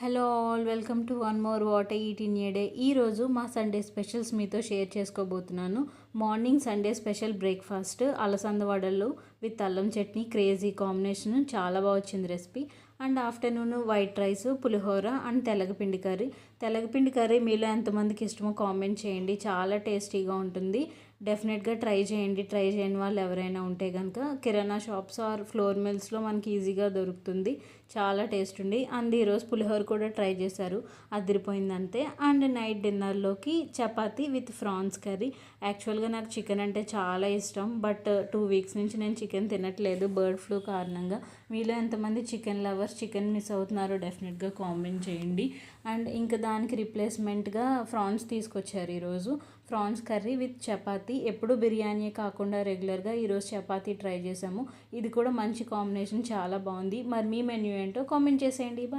Hello all, welcome to one more what I eat in a day. ఈరోజు మా Sunday specials మీతో share చేసుకోబోతున్నాను. Morning Sunday special breakfast అలసంద వడలు with అల్లం చట్నీ, క్రేజీ కాంబినేషన్, చాలా బాగా వచ్చింది recipe. And afternoon white rice, pulihora and తెల్లగపిండి కర్రీ. తెల్లగపిండి కర్రీ మీలో ఎంతమందికి ఇష్టమో కామెంట్ చేయండి, చాలా టేస్టీగా ఉంటుంది. డెఫినెట్గా ట్రై చేయండి. ట్రై చేయని వాళ్ళు ఎవరైనా ఉంటే కనుక కిరాణా షాప్స్ ఆర్ ఫ్లోర్ మిల్స్లో మనకి ఈజీగా దొరుకుతుంది. చాలా టేస్ట్ ఉంది. అండ్ ఈరోజు పులిహోర కూడా ట్రై చేశారు, అదిరిపోయిందంతే. అండ్ నైట్ డిన్నర్లోకి చపాతీ విత్ ఫ్రాన్స్ కర్రీ. యాక్చువల్గా నాకు చికెన్ అంటే చాలా ఇష్టం, బట్ 2 వీక్స్ నుంచి నేను చికెన్ తినట్లేదు బర్డ్ ఫ్లూ కారణంగా. మీలో ఎంతమంది చికెన్ లవర్స్, చికెన్ మిస్ అవుతున్నారో డెఫినెట్గా కామెంట్ చేయండి. అండ్ ఇంకా దానికి రిప్లేస్మెంట్గా ఫ్రాన్స్ తీసుకొచ్చారు ఈరోజు. Prawns curry with chapati. ఎప్పుడు బిర్యానీ కాకుండా రెగ్యులర్గా ఈరోజు చపాతీ ట్రై చేసాము. ఇది కూడా మంచి కాంబినేషన్, చాలా బాగుంది. మరి మీ మెన్యూ ఏంటో కామెంట్ చేసేయండి.